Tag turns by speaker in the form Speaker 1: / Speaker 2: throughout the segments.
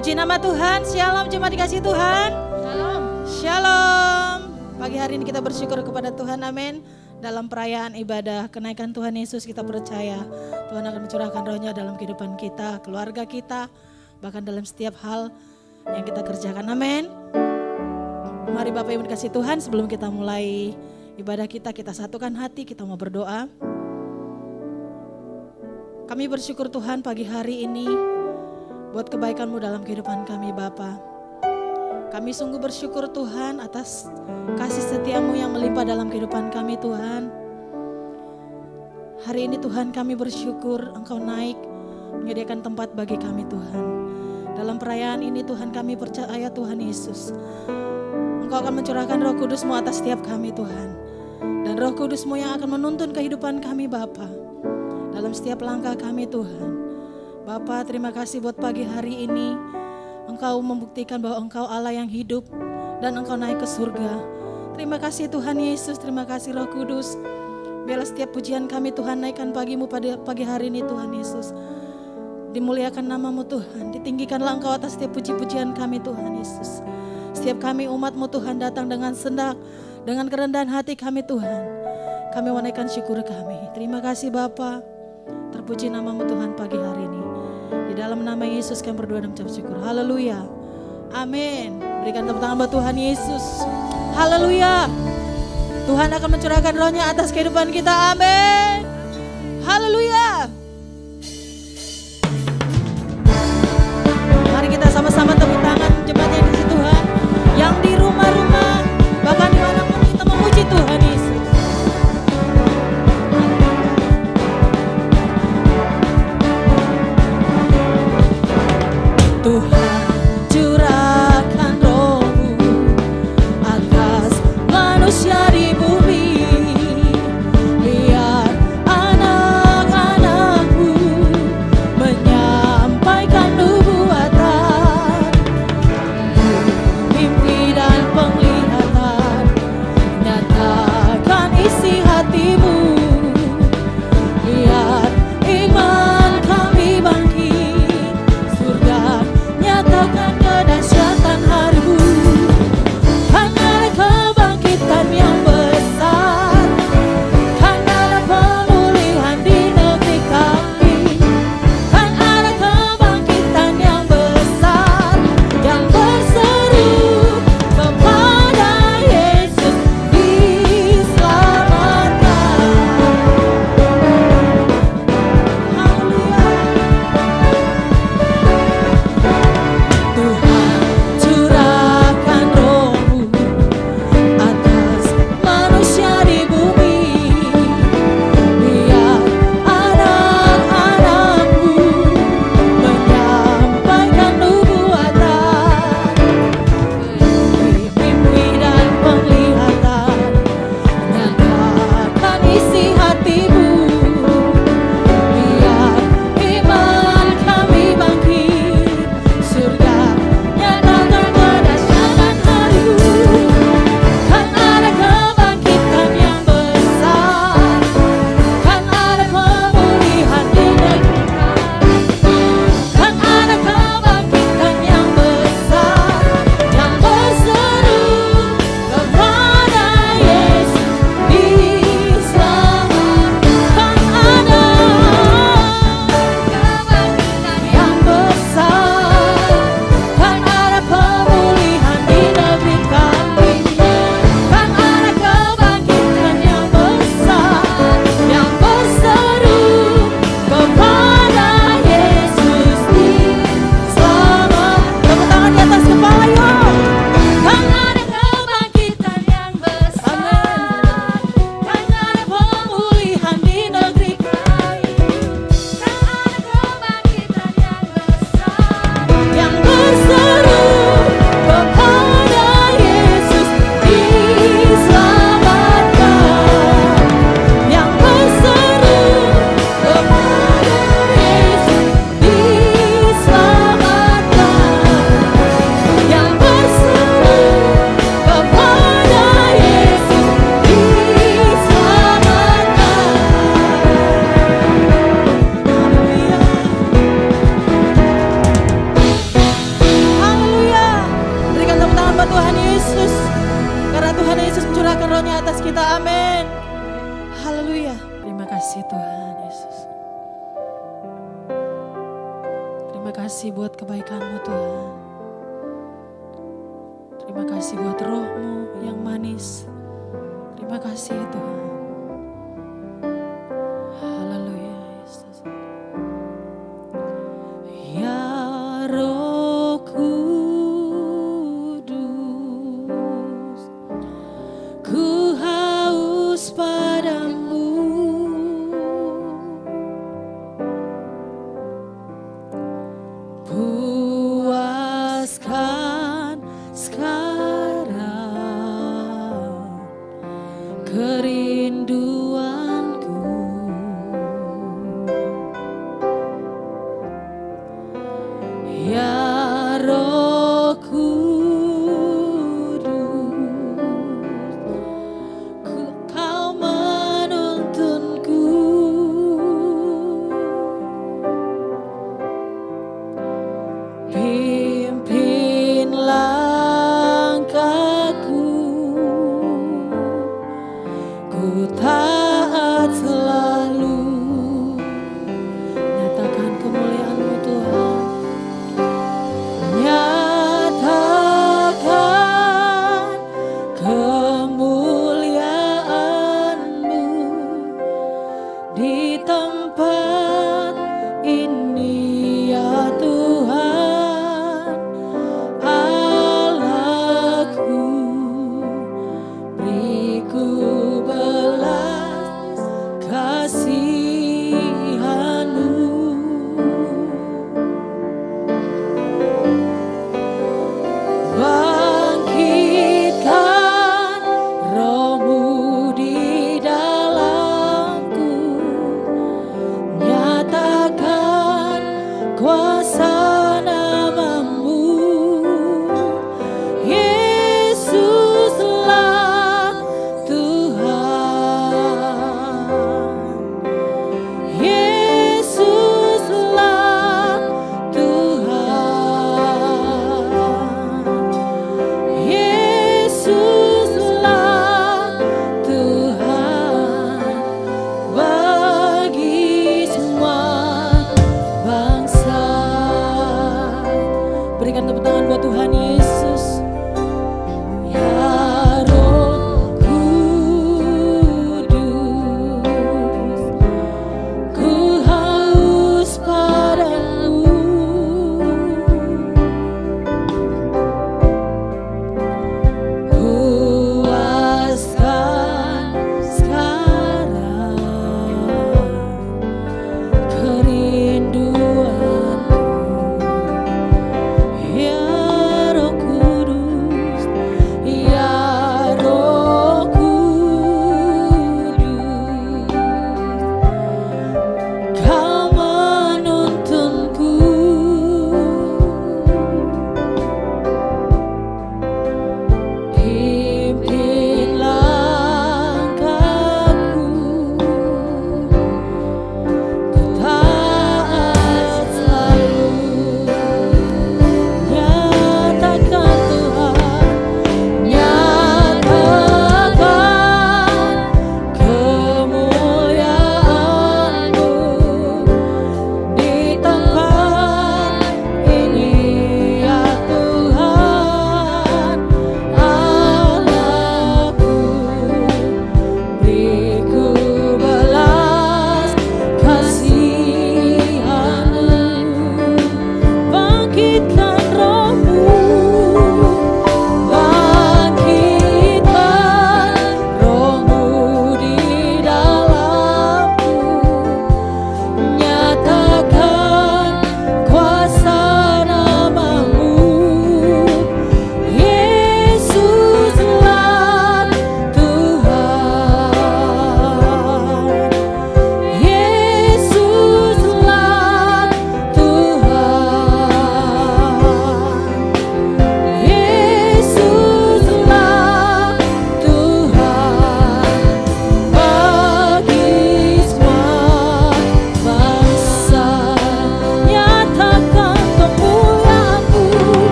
Speaker 1: Puji nama Tuhan. Shalom jemaat dikasih Tuhan.
Speaker 2: Shalom.
Speaker 1: Shalom. Pagi hari ini kita bersyukur kepada Tuhan. Amin. Dalam perayaan ibadah kenaikan Tuhan Yesus kita percaya Tuhan akan mencurahkan rohnya dalam kehidupan kita, keluarga kita, bahkan dalam setiap hal yang kita kerjakan. Amin. Mari Bapak Ibu dikasih Tuhan, sebelum kita mulai ibadah kita satukan hati, kita mau berdoa. Kami bersyukur Tuhan pagi hari ini buat kebaikan-Mu dalam kehidupan kami Bapa. Kami sungguh bersyukur Tuhan atas kasih setia-Mu yang melimpah dalam kehidupan kami Tuhan. Hari ini Tuhan kami bersyukur Engkau naik menyediakan tempat bagi kami Tuhan. Dalam perayaan ini Tuhan kami percaya Tuhan Yesus, Engkau akan mencurahkan Roh Kudus-Mu atas setiap kami Tuhan. Dan Roh Kudus-Mu yang akan menuntun kehidupan kami Bapa dalam setiap langkah kami Tuhan. Bapa, terima kasih buat pagi hari ini. Engkau membuktikan bahwa Engkau Allah yang hidup dan Engkau naik ke surga. Terima kasih Tuhan Yesus, terima kasih Roh Kudus. Biarlah setiap pujian kami Tuhan naikkan pagi-Mu pada pagi hari ini Tuhan Yesus. Dimuliakan nama-Mu Tuhan, ditinggikanlah Engkau atas setiap puji-pujian kami Tuhan Yesus. Setiap kami umat-Mu Tuhan datang dengan sendak, dengan kerendahan hati kami Tuhan. Kami menaikkan syukur kami. Terima kasih Bapa. Terpuji nama-Mu Tuhan pagi hari ini. Di dalam nama Yesus kami berdoa dan mengucap syukur. Haleluya. Amin. Berikan tepuk tangan buat Tuhan Yesus. Haleluya. Tuhan akan mencurahkan rohnya atas kehidupan kita. Amin. Haleluya. Mari kita sama-sama tepuk tangan jemaat yang di Tuhan. Yang di rumah-rumah, bahkan dimanapun kita memuji Tuhan Yesus. Tuhan curahkan Roh-Mu atas manusia di bumi, biar anak-anak-Mu menyampaikan nubuatan kasih Tuhan Yesus. Terima kasih buat kebaikan-Mu Tuhan. Terima kasih buat roh-Mu yang manis. Terima kasih Tuhan. Haleluya Yesus. Ya Roh Kudus, ku haus padamu. Puaskan sekarang kerinduanku. Ya Roh Kudus, Kau menuntunku. Pimpin langkahku, ku taat selalu. Nyatakan kemuliaan-Mu Tuhan. Nyatakan kemuliaan-Mu di tempat ini ya Tuhan Allahku. Beriku belas kasihan-Mu. Bangkitkan roh-Mu di dalamku. Nyatakan kuasa nama-Mu. Yesuslah Tuhan.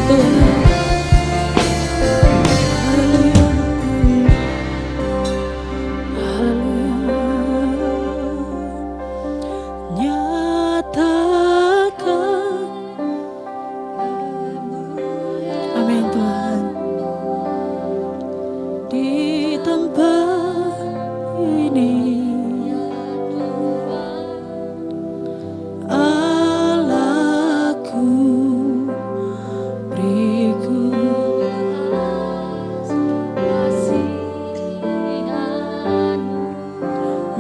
Speaker 1: Tuhan. Haleluya. Haleluya. Nyatakan. Amin Tuhan. Di tempat ini Allahku beriku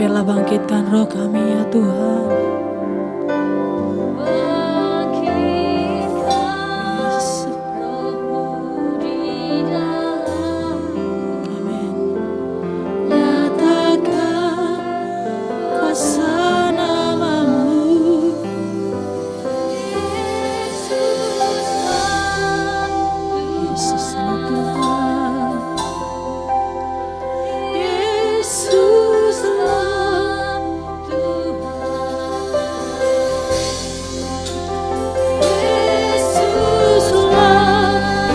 Speaker 1: biarlah bangkitkan roh kami ya Tuhan. Amin. Nyatakan kuasa namamu. Yesuslah Tuhan. Yesuslah Yesuslah Tuhan.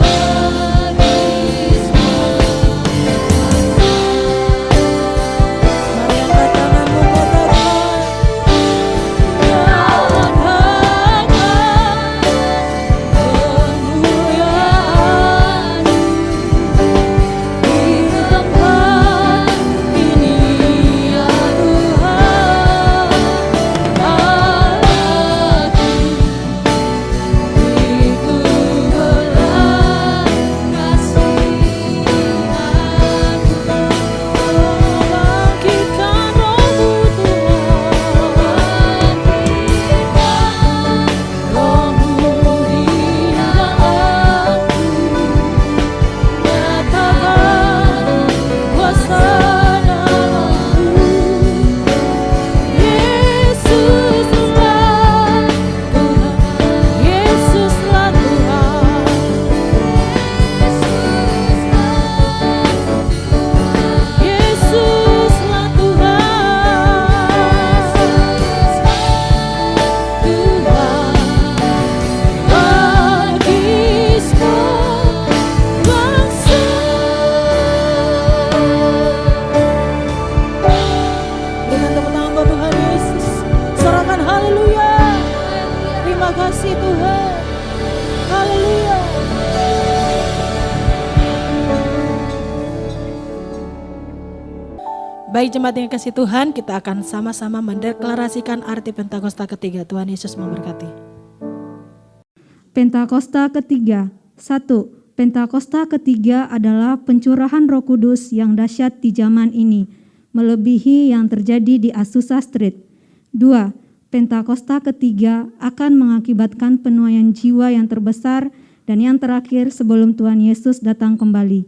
Speaker 1: Mari angkat tanganmu katakan. Nyatakan kemuliaan di tempat ini ya Tuhan. Allahku beriku belas kasihan-Mu. Bangkitkan rohmu Tuhan. Rohmu di dalamku. Nyatakan kuasa namamu. Yesuslah Tuhan. Yesuslah Tuhan. Yesuslah Tuhan. Tuhan bagi semua bangsa. Dengan tepuk tangan buat Tuhan Yesus. Sorakan haleluya. Terima kasih Tuhan. Haleluya. Baik jemaat yang kasih Tuhan, kita akan sama-sama mendeklarasikan arti Pentakosta ketiga. Tuhan Yesus memberkati.
Speaker 2: Pentakosta ketiga. 1. Pentakosta ketiga adalah pencurahan Roh Kudus yang dahsyat di zaman ini, melebihi yang terjadi di Azusa Street. 2. Pentakosta ketiga akan mengakibatkan penuaian jiwa yang terbesar dan yang terakhir sebelum Tuhan Yesus datang kembali.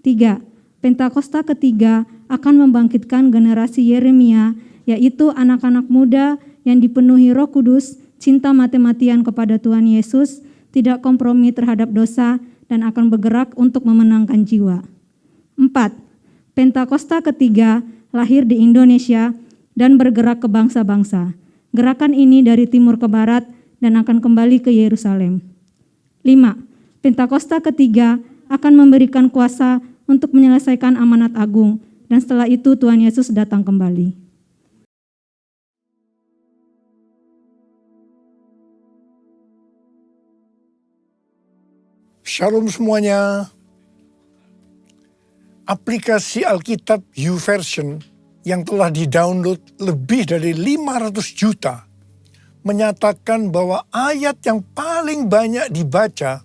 Speaker 2: 3. Pentakosta ketiga akan membangkitkan generasi Yeremia, yaitu anak-anak muda yang dipenuhi Roh Kudus, cinta mati-matian kepada Tuhan Yesus, tidak kompromi terhadap dosa, dan akan bergerak untuk memenangkan jiwa. 4. Pentakosta ketiga lahir di Indonesia dan bergerak ke bangsa-bangsa. Gerakan ini dari timur ke barat dan akan kembali ke Yerusalem. 5. Pentakosta ketiga akan memberikan kuasa untuk menyelesaikan amanat agung, dan setelah itu Tuhan Yesus datang kembali.
Speaker 3: Shalom semuanya. Aplikasi Alkitab YouVersion yang telah di-download lebih dari 500 juta menyatakan bahwa ayat yang paling banyak dibaca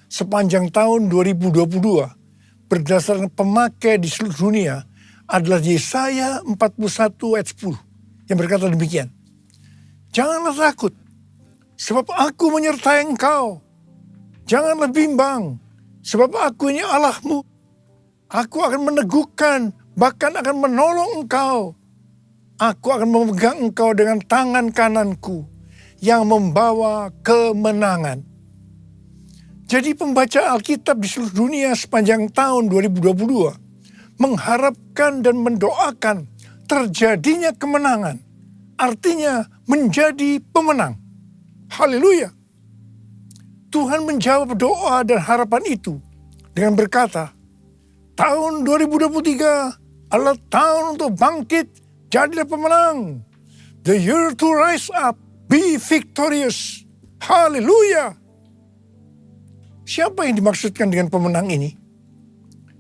Speaker 3: sepanjang tahun 2022 berdasarkan pemakai di seluruh dunia adalah Yesaya 41 ayat 10 yang berkata demikian. Janganlah takut, sebab aku menyertai engkau. Janganlah bimbang, sebab aku ini Allahmu. Aku akan meneguhkan, bahkan akan menolong engkau. Aku akan memegang engkau dengan tangan kananku yang membawa kemenangan. Jadi pembaca Alkitab di seluruh dunia sepanjang tahun 2022 mengharapkan dan mendoakan terjadinya kemenangan. Artinya menjadi pemenang. Haleluya. Tuhan menjawab doa dan harapan itu dengan berkata, tahun 2023 adalah tahun untuk bangkit, jadilah pemenang. The year to rise up, be victorious. Haleluya. Siapa yang dimaksudkan dengan pemenang ini?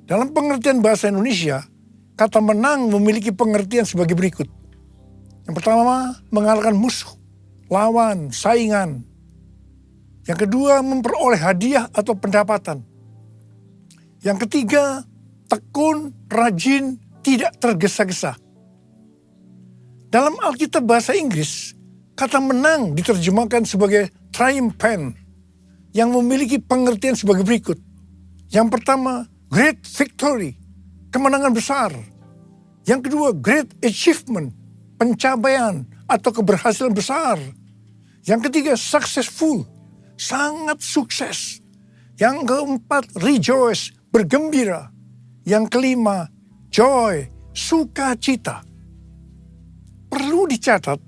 Speaker 3: Dalam pengertian bahasa Indonesia, kata menang memiliki pengertian sebagai berikut. Yang pertama, mengalahkan musuh, lawan, saingan. Yang kedua, memperoleh hadiah atau pendapatan. Yang ketiga, tekun, rajin, tidak tergesa-gesa. Dalam Alkitab bahasa Inggris, kata menang diterjemahkan sebagai triumphant, yang memiliki pengertian sebagai berikut. Yang pertama, great victory, kemenangan besar. Yang kedua, great achievement, pencapaian atau keberhasilan besar. Yang ketiga, successful, sangat sukses. Yang keempat, rejoice, bergembira. Yang kelima, joy, sukacita. Perlu dicatat,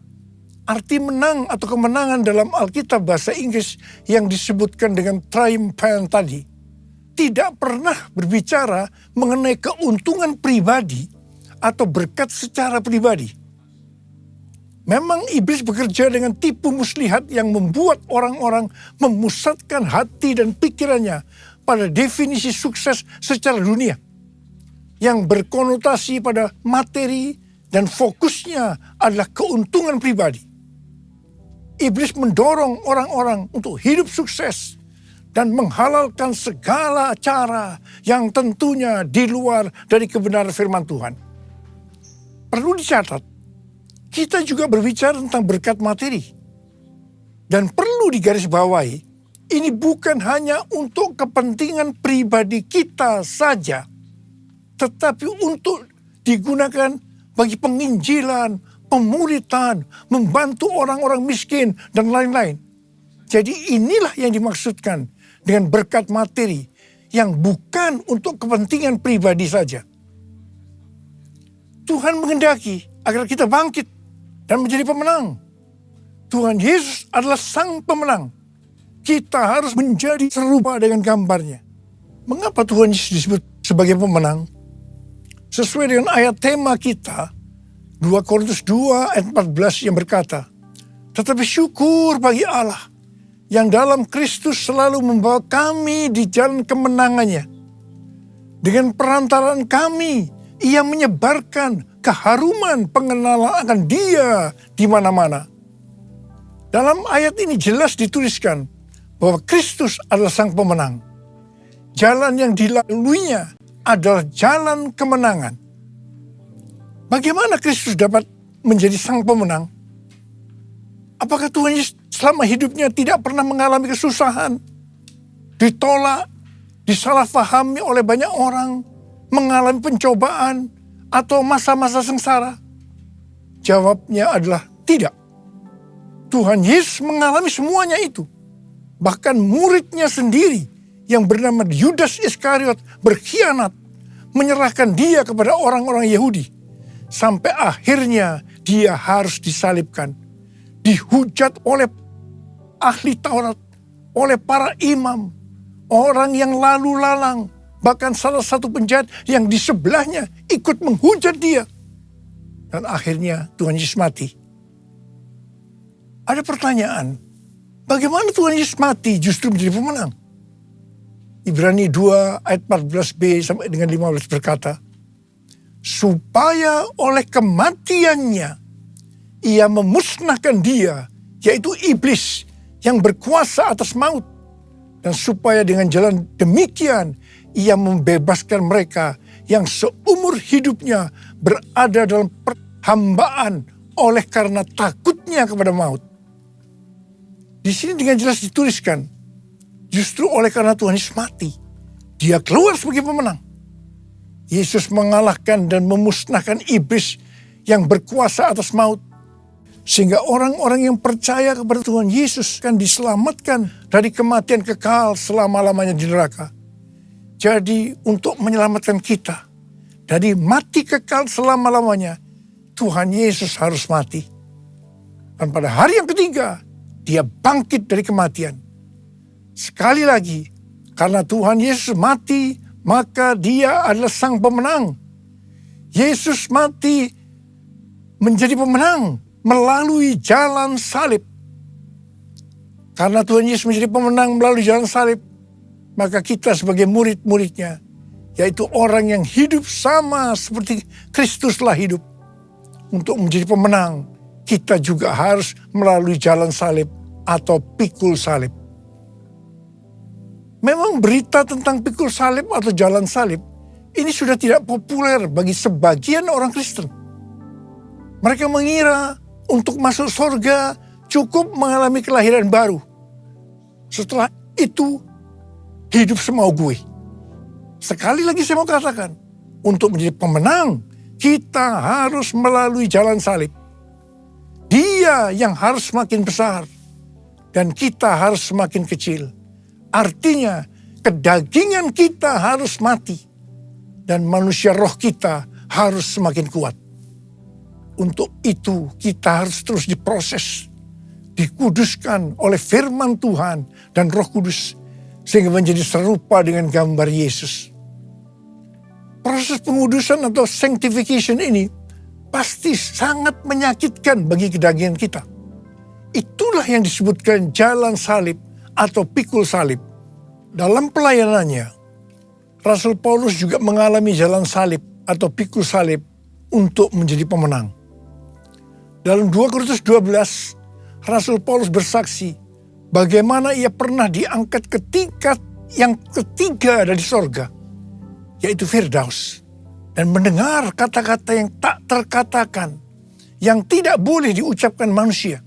Speaker 3: arti menang atau kemenangan dalam Alkitab bahasa Inggris yang disebutkan dengan triumphant tadi tidak pernah berbicara mengenai keuntungan pribadi atau berkat secara pribadi. Memang iblis bekerja dengan tipu muslihat yang membuat orang-orang memusatkan hati dan pikirannya pada definisi sukses secara dunia yang berkonotasi pada materi dan fokusnya adalah keuntungan pribadi. Iblis mendorong orang-orang untuk hidup sukses dan menghalalkan segala cara yang tentunya di luar dari kebenaran firman Tuhan. Perlu dicatat, kita juga berbicara tentang berkat materi. Dan perlu digarisbawahi, ini bukan hanya untuk kepentingan pribadi kita saja, tetapi untuk digunakan bagi penginjilan, pemuritan, membantu orang-orang miskin, dan lain-lain. Jadi inilah yang dimaksudkan dengan berkat materi yang bukan untuk kepentingan pribadi saja. Tuhan menghendaki agar kita bangkit dan menjadi pemenang. Tuhan Yesus adalah sang pemenang. Kita harus menjadi serupa dengan gambarnya. Mengapa Tuhan Yesus disebut sebagai pemenang? Sesuai dengan ayat tema kita, 2 Korintus 2 ayat 14 yang berkata, tetapi syukur bagi Allah yang dalam Kristus selalu membawa kami di jalan kemenangannya. Dengan perantaraan kami, Ia menyebarkan keharuman pengenalan akan Dia di mana-mana. Dalam ayat ini jelas dituliskan bahwa Kristus adalah sang pemenang. Jalan yang dilaluinya adalah jalan kemenangan. Bagaimana Kristus dapat menjadi sang pemenang? Apakah Tuhan Yesus selama hidupnya tidak pernah mengalami kesusahan, ditolak, disalahpahami oleh banyak orang, mengalami pencobaan, atau masa-masa sengsara? Jawabnya adalah tidak. Tuhan Yesus mengalami semuanya itu. Bahkan muridnya sendiri yang bernama Yudas Iskariot berkhianat, menyerahkan dia kepada orang-orang Yahudi. Sampai akhirnya dia harus disalibkan. Dihujat oleh ahli Taurat, oleh para imam, orang yang lalu lalang. Bahkan salah satu penjahat yang di sebelahnya ikut menghujat dia. Dan akhirnya Tuhan Yesus mati. Ada pertanyaan, bagaimana Tuhan Yesus mati justru menjadi pemenang? Ibrani 2 ayat 14b sampai dengan 15 berkata, supaya oleh kematiannya Ia memusnahkan dia, yaitu iblis yang berkuasa atas maut. Dan supaya dengan jalan demikian Ia membebaskan mereka yang seumur hidupnya berada dalam perhambaan oleh karena takutnya kepada maut. Di sini dengan jelas dituliskan, justru oleh karena Tuhan Yesus mati, Dia keluar sebagai pemenang. Yesus mengalahkan dan memusnahkan iblis yang berkuasa atas maut. Sehingga orang-orang yang percaya kepada Tuhan Yesus akan diselamatkan dari kematian kekal selama-lamanya di neraka. Jadi untuk menyelamatkan kita dari mati kekal selama-lamanya, Tuhan Yesus harus mati. Dan pada hari yang ketiga, Dia bangkit dari kematian. Sekali lagi, karena Tuhan Yesus mati, maka dia adalah sang pemenang. Yesus mati menjadi pemenang melalui jalan salib. Karena Tuhan Yesus menjadi pemenang melalui jalan salib, maka kita sebagai murid-muridnya, yaitu orang yang hidup sama seperti Kristuslah hidup, untuk menjadi pemenang, kita juga harus melalui jalan salib atau pikul salib. Memang berita tentang pikul salib atau jalan salib ini sudah tidak populer bagi sebagian orang Kristen. Mereka mengira untuk masuk surga cukup mengalami kelahiran baru. Setelah itu hidup semau gue. Sekali lagi saya mau katakan, untuk menjadi pemenang kita harus melalui jalan salib. Dia yang harus semakin besar dan kita harus semakin kecil. Artinya kedagingan kita harus mati dan manusia roh kita harus semakin kuat. Untuk itu kita harus terus diproses, dikuduskan oleh firman Tuhan dan Roh Kudus sehingga menjadi serupa dengan gambar Yesus. Proses pengudusan atau sanctification ini pasti sangat menyakitkan bagi kedagingan kita. Itulah yang disebutkan jalan salib atau pikul salib. Dalam pelayanannya, Rasul Paulus juga mengalami jalan salib atau pikul salib untuk menjadi pemenang. Dalam 2 Korintus 12, Rasul Paulus bersaksi bagaimana ia pernah diangkat ke tingkat yang ketiga dari sorga, yaitu Firdaus, dan mendengar kata-kata yang tak terkatakan, yang tidak boleh diucapkan manusia.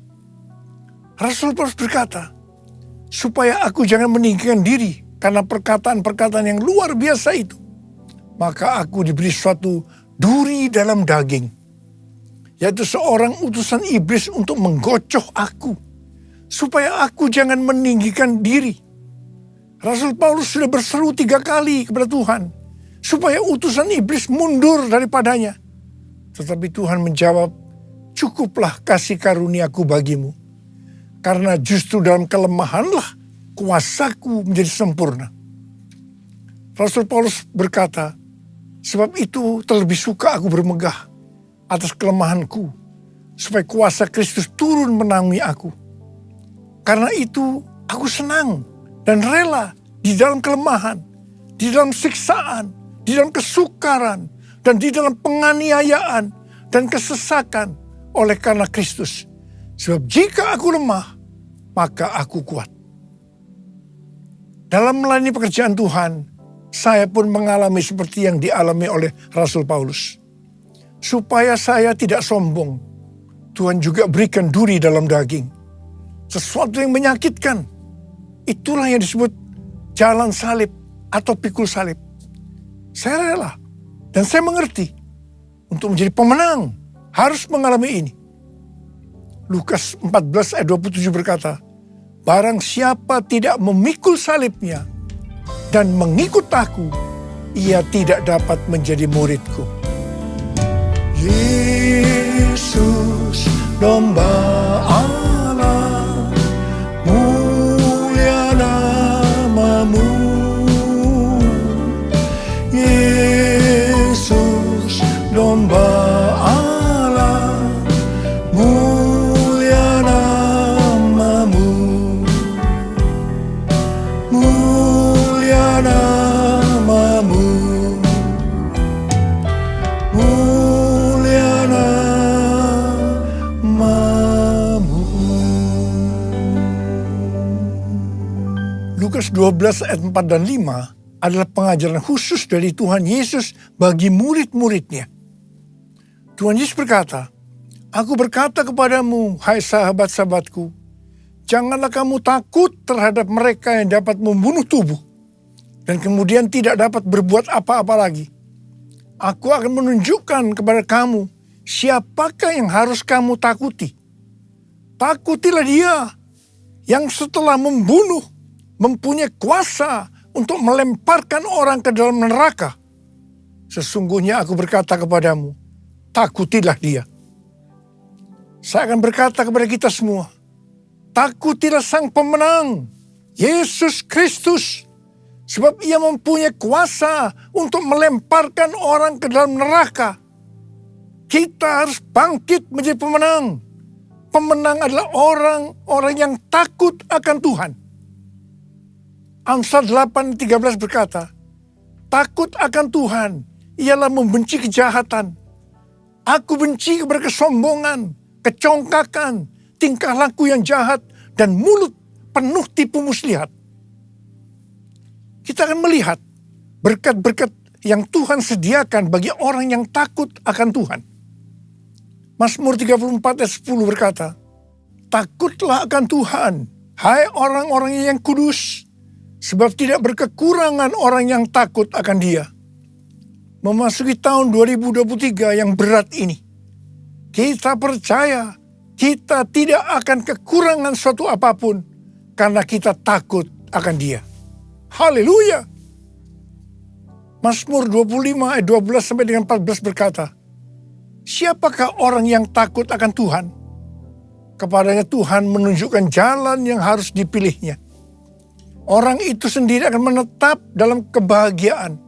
Speaker 3: Rasul Paulus berkata, supaya aku jangan meninggikan diri karena perkataan-perkataan yang luar biasa itu, maka aku diberi suatu duri dalam daging, yaitu seorang utusan iblis untuk menggocoh aku, supaya aku jangan meninggikan diri. Rasul Paulus sudah berseru 3 kali kepada Tuhan, supaya utusan iblis mundur daripadanya. Tetapi Tuhan menjawab, cukuplah kasih karuniaku bagimu, karena justru dalam kelemahanlah kuasaku menjadi sempurna. Rasul Paulus berkata, sebab itu terlebih suka aku bermegah atas kelemahanku, supaya kuasa Kristus turun menaungi aku. Karena itu aku senang dan rela di dalam kelemahan, di dalam siksaan, di dalam kesukaran, dan di dalam penganiayaan dan kesesakan oleh karena Kristus. Sebab jika aku lemah, maka aku kuat. Dalam melayani pekerjaan Tuhan, saya pun mengalami seperti yang dialami oleh Rasul Paulus. Supaya saya tidak sombong, Tuhan juga berikan duri dalam daging. Sesuatu yang menyakitkan. Itulah yang disebut jalan salib atau pikul salib. Saya rela dan saya mengerti untuk menjadi pemenang harus mengalami ini. Lukas 14 ayat 27 berkata, barang siapa tidak memikul salibnya dan mengikut aku, ia tidak dapat menjadi muridku. Yesus, domba Allah, mulia namamu. Yesus, domba Allah, mulia namamu. Mulia namamu. Mulia namamu. Lukas 12 ayat 4 dan 5 adalah pengajaran khusus dari Tuhan Yesus bagi murid-muridnya. Tuhan Yesus berkata, aku berkata kepadamu, hai sahabat-sahabatku, janganlah kamu takut terhadap mereka yang dapat membunuh tubuh dan kemudian tidak dapat berbuat apa-apa lagi. Aku akan menunjukkan kepada kamu siapakah yang harus kamu takuti. Takutilah dia yang setelah membunuh mempunyai kuasa untuk melemparkan orang ke dalam neraka. Sesungguhnya aku berkata kepadamu, takutilah dia. Saya akan berkata kepada kita semua, takutilah sang pemenang Yesus Kristus. Sebab ia mempunyai kuasa untuk melemparkan orang ke dalam neraka. Kita harus bangkit menjadi pemenang. Pemenang adalah orang-orang yang takut akan Tuhan. Amsal 8:13 berkata, takut akan Tuhan ialah membenci kejahatan. Aku benci kepada kesombongan, kecongkakan, tingkah laku yang jahat, dan mulut penuh tipu muslihat. Kita akan melihat berkat-berkat yang Tuhan sediakan bagi orang yang takut akan Tuhan. Mazmur 34 ayat 10 berkata, takutlah akan Tuhan, hai orang-orang yang kudus, sebab tidak berkekurangan orang yang takut akan Dia. Memasuki tahun 2023 yang berat ini, kita percaya kita tidak akan kekurangan suatu apapun karena kita takut akan Dia. Haleluya. Mazmur 25 ayat 12 sampai dengan 14 berkata, siapakah orang yang takut akan Tuhan? Kepadanya Tuhan menunjukkan jalan yang harus dipilihnya. Orang itu sendiri akan menetap dalam kebahagiaan,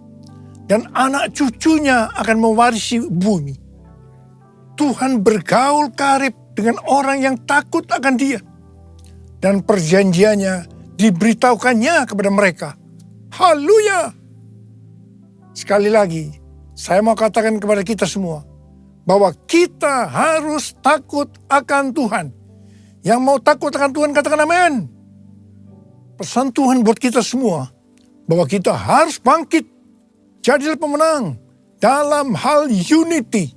Speaker 3: dan anak cucunya akan mewarisi bumi. Tuhan bergaul karib dengan orang yang takut akan Dia, dan perjanjiannya diberitahukannya kepada mereka. Haleluya. Sekali lagi, saya mau katakan kepada kita semua, bahwa kita harus takut akan Tuhan. Yang mau takut akan Tuhan katakan amin. Pesan Tuhan buat kita semua, bahwa kita harus bangkit, jadilah pemenang dalam hal unity.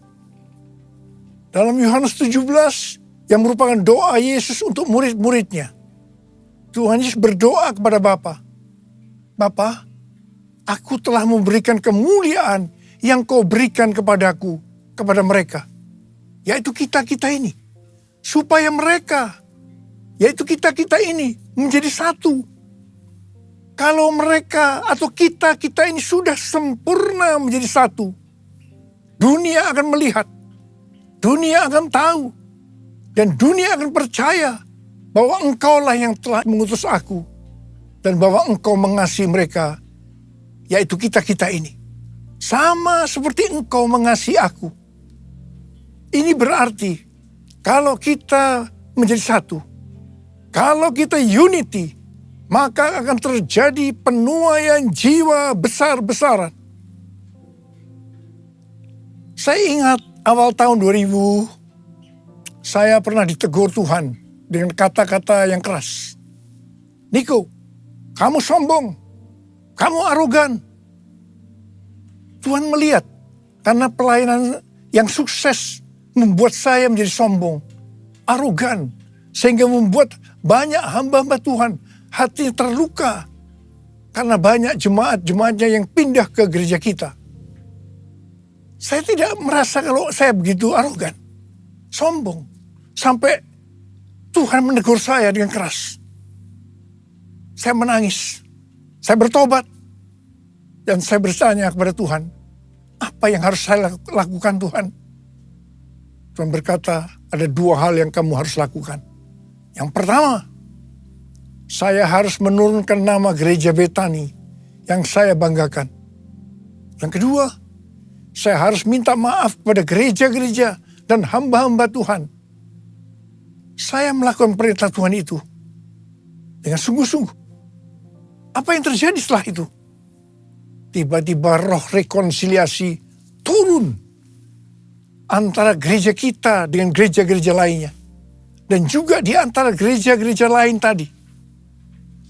Speaker 3: Dalam Yohanes 17 yang merupakan doa Yesus untuk murid-muridnya, Tuhan Yesus berdoa kepada Bapa, Bapa, aku telah memberikan kemuliaan yang kau berikan kepadaku, kepada mereka, yaitu kita-kita ini, supaya mereka, yaitu kita-kita ini, menjadi satu. Kalau mereka atau kita-kita ini sudah sempurna menjadi satu, dunia akan melihat, dunia akan tahu, dan dunia akan percaya bahwa engkaulah yang telah mengutus aku, dan bahwa engkau mengasihi mereka, yaitu kita-kita ini. Sama seperti engkau mengasihi aku. Ini berarti kalau kita menjadi satu, kalau kita unity, maka akan terjadi penuaian jiwa besar-besaran. Saya ingat awal tahun 2000, saya pernah ditegur Tuhan dengan kata-kata yang keras. Niko, kamu sombong, kamu arogan. Tuhan melihat karena pelayanan yang sukses membuat saya menjadi sombong, arogan, sehingga membuat banyak hamba-hamba Tuhan hatinya terluka karena banyak jemaat-jemaatnya yang pindah ke gereja kita. Saya tidak merasa kalau saya begitu arogan, sombong, sampai Tuhan menegur saya dengan keras. Saya menangis, saya bertobat, dan saya bertanya kepada Tuhan, apa yang harus saya lakukan Tuhan? Tuhan berkata, ada dua hal yang kamu harus lakukan. Yang pertama, saya harus menurunkan nama gereja Betani yang saya banggakan. Yang kedua, saya harus minta maaf kepada gereja-gereja dan hamba-hamba Tuhan. Saya melakukan perintah Tuhan itu dengan sungguh-sungguh. Apa yang terjadi setelah itu? Tiba-tiba roh rekonsiliasi turun antara gereja kita dengan gereja-gereja lainnya. Dan juga di antara gereja-gereja lain tadi.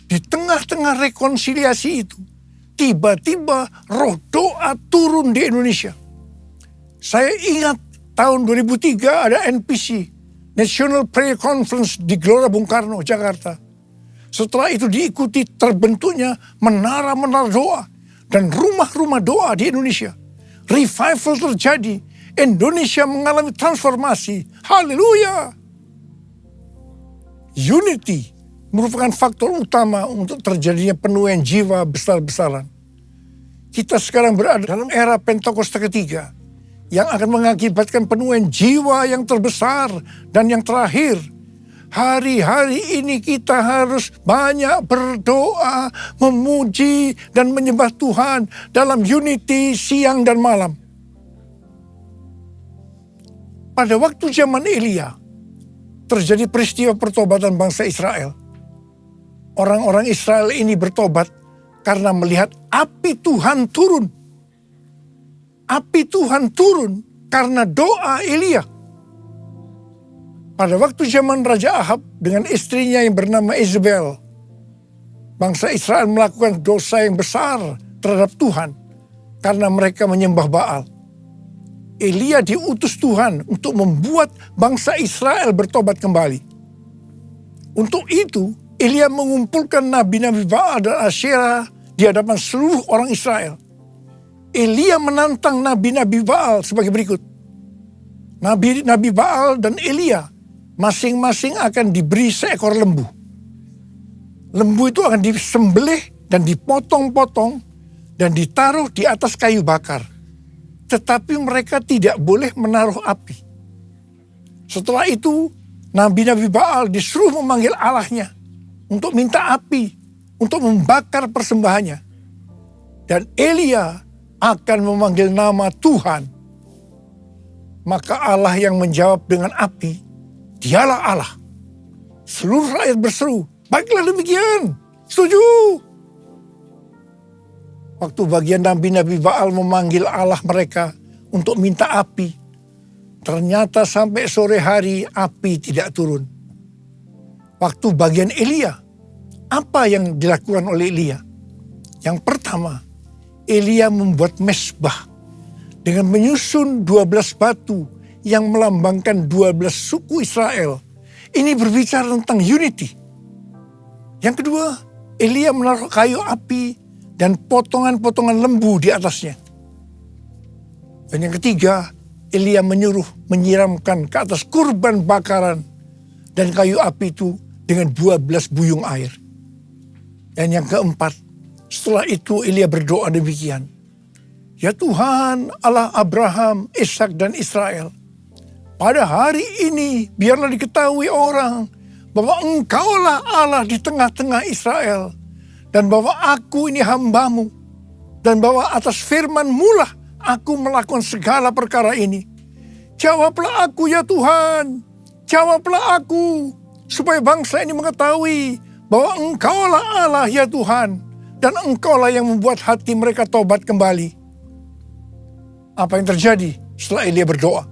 Speaker 3: Di tengah-tengah rekonsiliasi itu, tiba-tiba roh doa turun di Indonesia. Saya ingat tahun 2003 ada NPC, National Prayer Conference di Gelora Bung Karno, Jakarta. Setelah itu diikuti terbentuknya menara-menara doa dan rumah-rumah doa di Indonesia. Revival terjadi, Indonesia mengalami transformasi. Haleluya! Unity merupakan faktor utama untuk terjadinya penuaian jiwa besar-besaran. Kita sekarang berada dalam era Pentakosta ketiga yang akan mengakibatkan penuaian jiwa yang terbesar dan yang terakhir. Hari-hari ini kita harus banyak berdoa, memuji, dan menyembah Tuhan dalam unity siang dan malam. Pada waktu zaman Elia, terjadi peristiwa pertobatan bangsa Israel. Orang-orang Israel ini bertobat karena melihat api Tuhan turun. Api Tuhan turun karena doa Elia. Pada waktu zaman Raja Ahab dengan istrinya yang bernama Isabel, bangsa Israel melakukan dosa yang besar terhadap Tuhan karena mereka menyembah Baal. Elia diutus Tuhan untuk membuat bangsa Israel bertobat kembali. Untuk itu, Elia mengumpulkan nabi-nabi Baal dan Asyera di hadapan seluruh orang Israel. Elia menantang nabi-nabi Baal sebagai berikut. Nabi Baal dan Elia masing-masing akan diberi seekor lembu. Lembu itu akan disembelih dan dipotong-potong dan ditaruh di atas kayu bakar. Tetapi mereka tidak boleh menaruh api. Setelah itu, nabi-nabi Baal disuruh memanggil Allahnya untuk minta api, untuk membakar persembahannya. Dan Elia akan memanggil nama Tuhan. Maka Allah yang menjawab dengan api, Dialah Allah. Seluruh rakyat berseru, baiklah demikian, setuju. Waktu bagian nabi-nabi Baal memanggil Allah mereka untuk minta api, ternyata sampai sore hari api tidak turun. Waktu bagian Elia, apa yang dilakukan oleh Elia? Yang pertama, Elia membuat mezbah dengan menyusun 12 batu yang melambangkan 12 suku Israel. Ini berbicara tentang unity. Yang kedua, Elia menaruh kayu api dan potongan-potongan lembu di atasnya. Dan yang ketiga, Elia menyuruh menyiramkan ke atas kurban bakaran dan kayu api itu dengan 12 buyung air. Dan yang keempat, setelah itu Elia berdoa demikian. Ya Tuhan, Allah Abraham, Ishak dan Israel, pada hari ini biarlah diketahui orang bahwa Engkaulah Allah di tengah-tengah Israel, dan bahwa aku ini hambamu, dan bahwa atas firman-Mu lah aku melakukan segala perkara ini. Jawablah aku ya Tuhan, jawablah aku, supaya bangsa ini mengetahui bahwa Engkaulah Allah ya Tuhan, dan Engkaulah yang membuat hati mereka tobat kembali. Apa yang terjadi setelah Elia berdoa?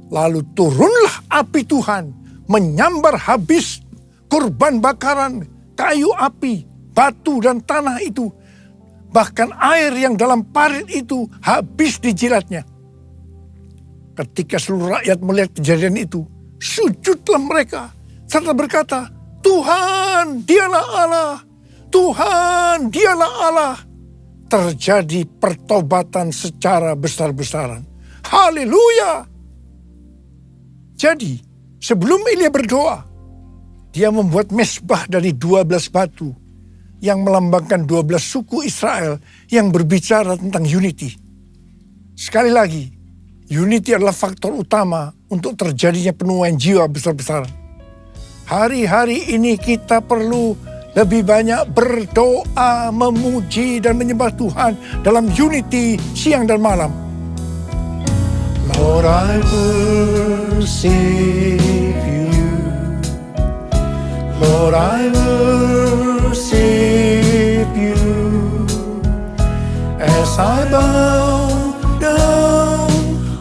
Speaker 3: Lalu turunlah api Tuhan, menyambar habis kurban bakaran, kayu api, batu dan tanah itu. Bahkan air yang dalam parit itu habis dijilatnya. Ketika seluruh rakyat melihat kejadian itu, sujudlah mereka serta berkata, Tuhan, Dialah Allah. Tuhan, Dialah Allah. Terjadi pertobatan secara besar-besaran. Haleluya! Jadi, sebelum Elia berdoa, dia membuat mezbah dari 12 batu yang melambangkan 12 suku Israel yang berbicara tentang unity. Sekali lagi, unity adalah faktor utama untuk terjadinya penuaian jiwa besar-besaran. Hari-hari ini kita perlu lebih banyak berdoa, memuji, dan menyembah Tuhan dalam unity siang dan malam. Lord, I worship you. Lord, I worship you. As I bow down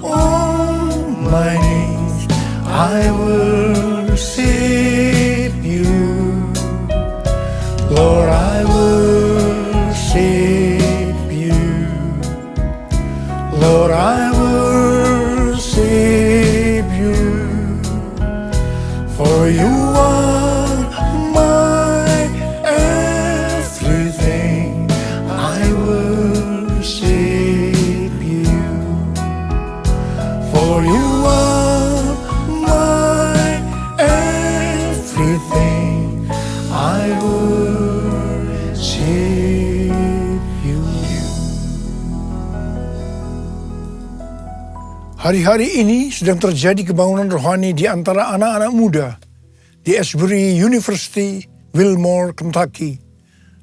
Speaker 3: on my knees, I worship you. Lord, I worship you. Lord, I worship you. For you are my everything. I worship you. For you are my everything. I worship you. Hari-hari ini sedang terjadi kebangunan rohani di antara anak-anak muda di Asbury University, Wilmore, Kentucky.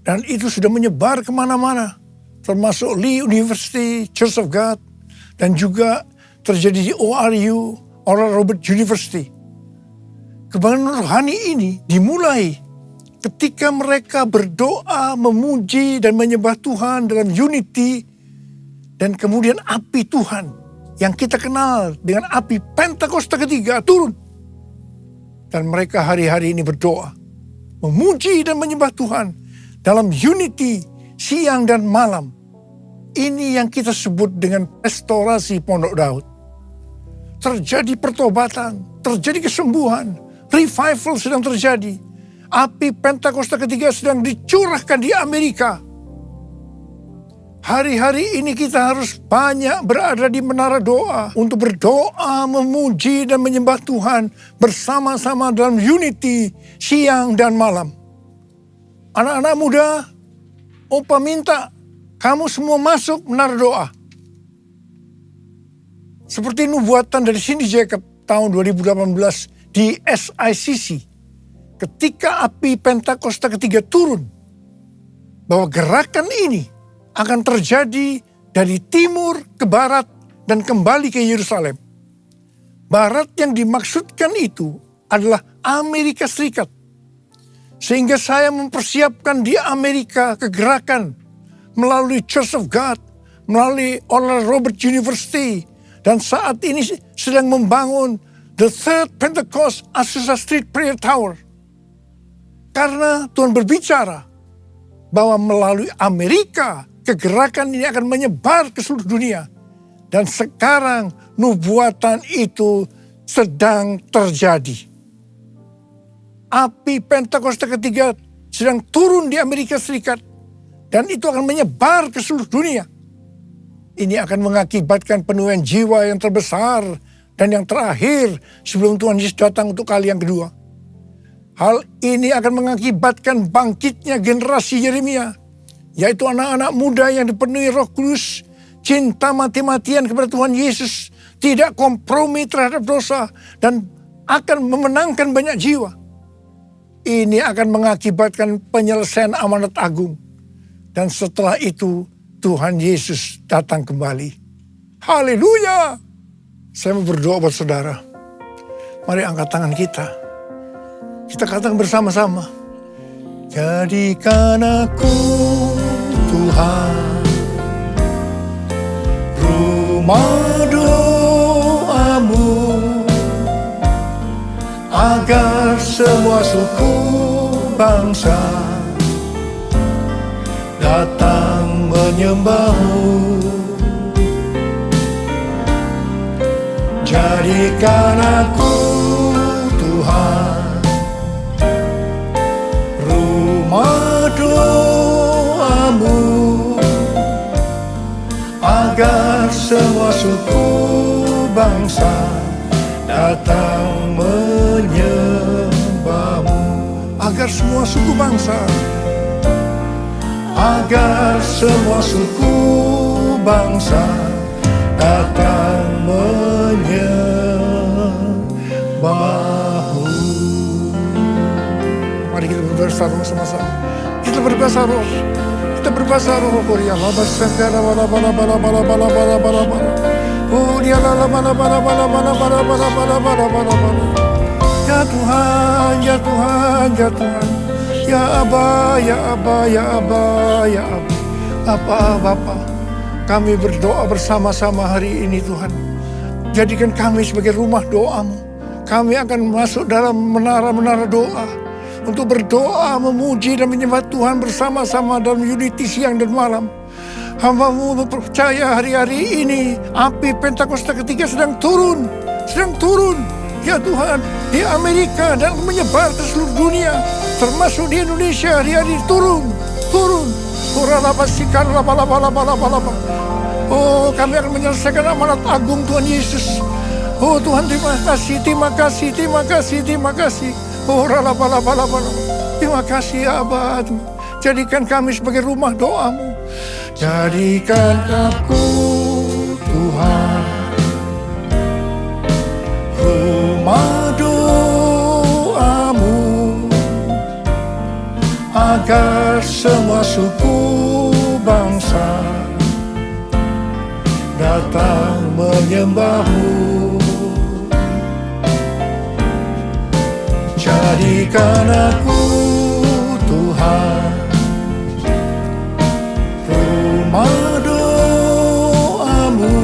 Speaker 3: Dan itu sudah menyebar kemana-mana, termasuk Lee University, Church of God, dan juga terjadi di ORU, Oral Roberts University. Kebangkitan rohani ini dimulai ketika mereka berdoa, memuji, dan menyembah Tuhan dalam unity, dan kemudian api Tuhan yang kita kenal dengan api Pentakosta ketiga turun. Dan mereka hari-hari ini berdoa, memuji dan menyembah Tuhan dalam unity siang dan malam. Ini yang kita sebut dengan restorasi Pondok Daud. Terjadi pertobatan, terjadi kesembuhan, revival sedang terjadi. Api Pentakosta ketiga sedang dicurahkan di Amerika. Hari-hari ini kita harus banyak berada di menara doa untuk berdoa, memuji dan menyembah Tuhan bersama-sama dalam unity siang dan malam. Anak-anak muda, Opa minta kamu semua masuk menara doa. Seperti nubuatan dari Cindy Jacob tahun 2018 di SICC. Ketika api Pentakosta ketiga turun, bahwa gerakan ini akan terjadi dari timur ke barat dan kembali ke Yerusalem. Barat yang dimaksudkan itu adalah Amerika Serikat. Sehingga saya mempersiapkan di Amerika kegerakan melalui Church of God, melalui Oral Roberts University, dan saat ini sedang membangun The Third Pentecost Azusa Street Prayer Tower. Karena Tuhan berbicara bahwa melalui Amerika kegerakan ini akan menyebar ke seluruh dunia. Dan sekarang nubuatan itu sedang terjadi. Api Pentakosta ketiga sedang turun di Amerika Serikat. Dan itu akan menyebar ke seluruh dunia. Ini akan mengakibatkan penuaian jiwa yang terbesar dan yang terakhir sebelum Tuhan Yesus datang untuk kali yang kedua. Hal ini akan mengakibatkan bangkitnya generasi Yeremia, yaitu anak-anak muda yang dipenuhi Roh Kudus, cinta mati-matian kepada Tuhan Yesus, tidak kompromi terhadap dosa, dan akan memenangkan banyak jiwa. Ini akan mengakibatkan penyelesaian amanat agung. Dan setelah itu Tuhan Yesus datang kembali. Haleluya! Saya mau berdoa buat saudara. Mari angkat tangan kita. Kita katakan bersama-sama. Jadikan aku Tuhan, rumah doamu, agar semua suku bangsa datang menyembahmu. Jadikan aku Tuhan, rumah doamu, agar semua suku bangsa datang menyembahmu. Agar semua suku bangsa, agar semua suku bangsa datang menyembahmu. Mari kita berbahasa roh sama-sama. Kita berbahasa roh. Kita berbahasa roh. Korea laba sangkara bala bala bala bala bala bala bala bala. Oh dia lala bala bala bala bala bala bala bala bala bala bala. Ya Tuhan, ya Tuhan, ya Tuhan. Ya Aba, ya Aba, ya Aba, ya Aba. Bapa, kami berdoa bersama-sama hari ini Tuhan. Jadikan kami sebagai rumah doamu. Kami akan masuk dalam menara-menara doa. Untuk berdoa, memuji dan menyembah Tuhan bersama-sama dalam unity siang dan malam. Hamba-Mu percaya hari-hari ini api Pentakosta ketiga sedang turun. Ya Tuhan, di Amerika dan menyebar ke seluruh dunia. Termasuk di Indonesia hari-hari turun. Oh, kami akan menyelesaikan amanat agung Tuhan Yesus. Oh Tuhan, terima kasih. Oh, terima kasih ya Abah. Jadikan kami sebagai rumah doamu. Jadikan aku Tuhan, rumah doamu, agar semua suku bangsa datang menyembah-Mu. Jadikan aku Tuhan rumah doa-Mu,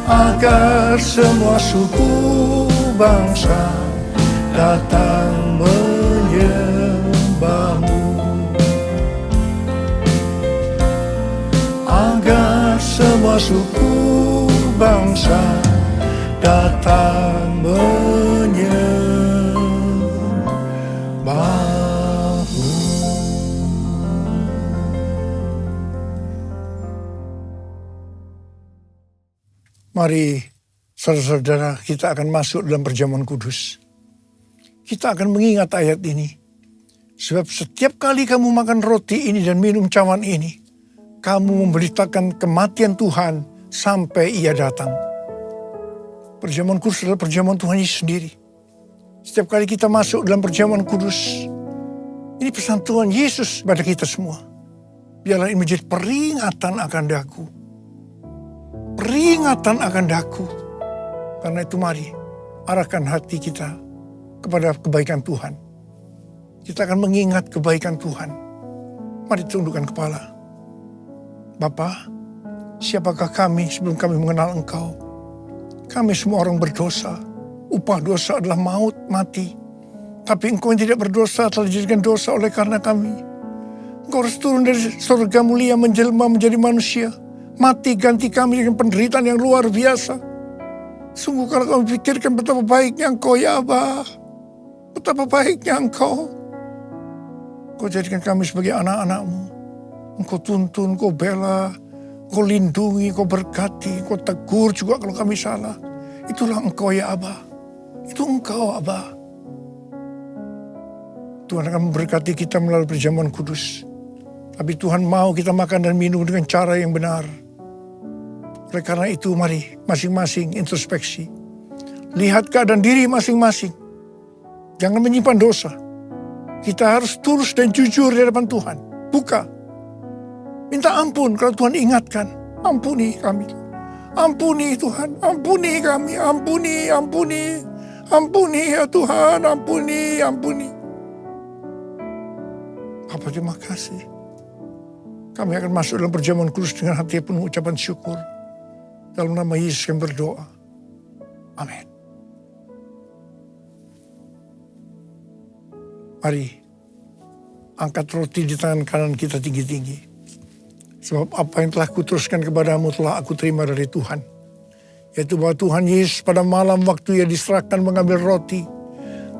Speaker 3: agar semua suku bangsa datang menyembah-Mu, agar semua suku bangsa datang menyembah-Mu. Mari saudara-saudara, kita akan masuk dalam perjamuan kudus. Kita akan mengingat ayat ini. Sebab setiap kali kamu makan roti ini dan minum cawan ini, kamu memberitakan kematian Tuhan sampai Ia datang. Perjamuan kudus adalah perjamuan Tuhan Yesus sendiri. Setiap kali kita masuk dalam perjamuan kudus, ini pesan Tuhan Yesus pada kita semua. Biarlah ini menjadi peringatan akan daku. Peringatan akan daku. Karena itu mari arahkan hati kita kepada kebaikan Tuhan. Kita akan mengingat kebaikan Tuhan. Mari tundukkan kepala. Bapa, siapakah kami sebelum kami mengenal Engkau? Kami semua orang berdosa. Upah dosa adalah maut, mati. Tapi Engkau yang tidak berdosa telah dijadikan dosa oleh karena kami. Engkau harus turun dari surga mulia menjelma menjadi manusia. Mati ganti kami dengan penderitaan yang luar biasa. Sungguh kalau kami pikirkan betapa baiknya Engkau ya Aba. Betapa baiknya Engkau. Engkau jadikan kami sebagai anak-anak-Mu. Engkau tuntun, Engkau bela, Engkau lindungi, Engkau berkati, Engkau tegur juga kalau kami salah. Itulah Engkau ya Aba. Itu Engkau Aba. Tuhan akan memberkati kita melalui perjamuan kudus. Tapi Tuhan mau kita makan dan minum dengan cara yang benar. Oleh karena itu mari masing-masing introspeksi. Lihat keadaan diri masing-masing. Jangan menyimpan dosa. Kita harus tulus dan jujur di hadapan Tuhan. Buka. Minta ampun kalau Tuhan ingatkan. Ampuni kami. Ampuni Tuhan. Ampuni kami. Ampuni, ampuni. Ampuni ya Tuhan. Ampuni, ampuni. Bapa, terima kasih. Kami akan masuk dalam perjamuan kudus dengan hati penuh ucapan syukur. Dalam nama Yesus kami berdoa. Amin. Mari, angkat roti di tangan kanan kita tinggi-tinggi. Sebab apa yang telah kuteruskan kepadamu telah aku terima dari Tuhan. Yaitu bahwa Tuhan Yesus pada malam waktu Ia diserahkan mengambil roti.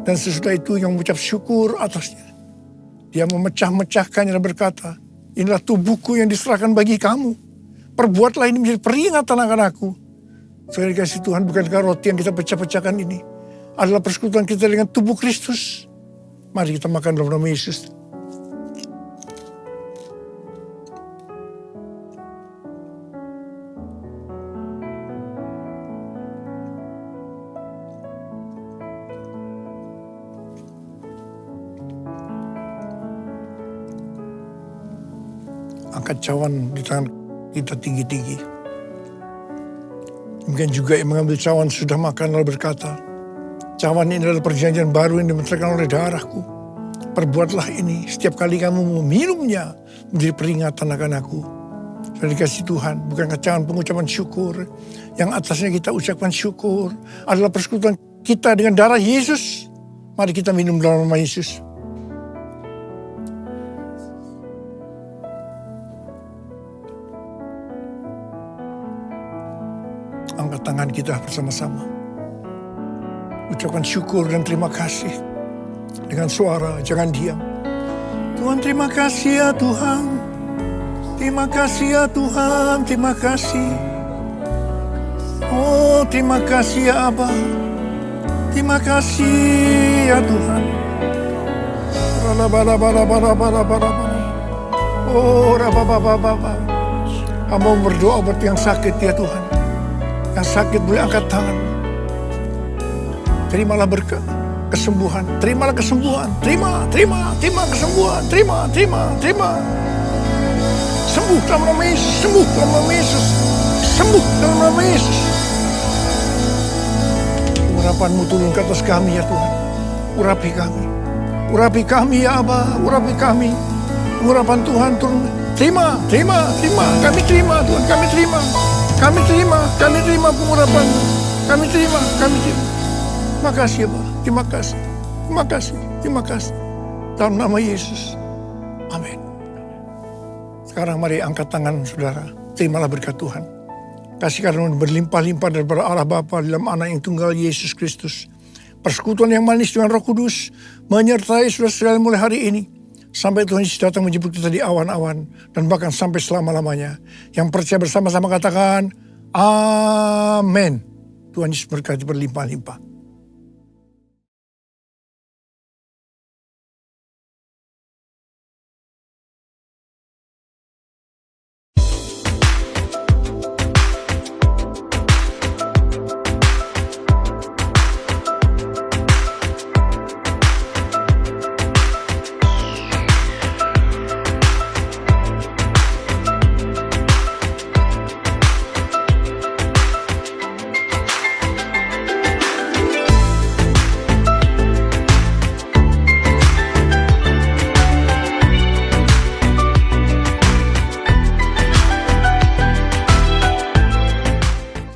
Speaker 3: Dan sesudah itu yang mengucap syukur atasnya. Dia memecah-mecahkannya dan berkata, inilah tubuhku yang diserahkan bagi kamu. Perbuatlah ini menjadi peringatan akan aku. Sekali kasih Tuhan, bukankah roti yang kita pecah-pecahkan ini adalah persekutuan kita dengan tubuh Kristus? Mari kita makan dalam nama Yesus. Angkat cawan di tangan kita tinggi-tinggi. Mungkin juga yang mengambil cawan sudah makan lalu berkata, cawan ini adalah perjanjian baru yang dibenarkan oleh darahku. Perbuatlah ini setiap kali kamu meminumnya menjadi peringatan akan aku. Sudah dikasih Tuhan, bukankah cawan pengucapan syukur yang atasnya kita ucapkan syukur adalah persekutuan kita dengan darah Yesus. Mari kita minum dalam nama Yesus. Angkat tangan kita bersama-sama. Ucapkan syukur dan terima kasih. Dengan suara, jangan diam. Tuhan, terima kasih ya Tuhan. Terima kasih ya Tuhan, terima kasih. Oh, terima kasih ya Abba. Terima kasih ya Tuhan. Oh, hamba berdoa buat yang sakit ya Tuhan. Yang sakit boleh angkat tangan. Terimalah berkat, kesembuhan. Terimalah kesembuhan. Terima kesembuhan. Terima. Sembuh dalam nama Yesus. Sembuh dalam nama Yesus. Sembuh dalam nama Yesus. Urapan-Mu turun ke atas kami ya Tuhan. Urapi kami. Urapi kami ya Aba. Urapi kami. Urapan Tuhan turun. Terima. Kami terima Tuhan. Kami terima pengurapan. Kami terima. Makasih ya Pak. Terima kasih. Dalam nama Yesus. Amin. Sekarang mari angkat tangan saudara. Terimalah berkat Tuhan. Kasih karunia berlimpah-limpah daripada Allah Bapa dalam Anak yang tunggal Yesus Kristus. Persekutuan yang manis dengan Roh Kudus menyertai saudara-saudara mulai hari ini. Sampai Tuhan Yesus datang menjemput kita di awan-awan. Dan bahkan sampai selama-lamanya. Yang percaya bersama-sama katakan, Amin. Tuhan Yesus berkati berlimpah-limpah.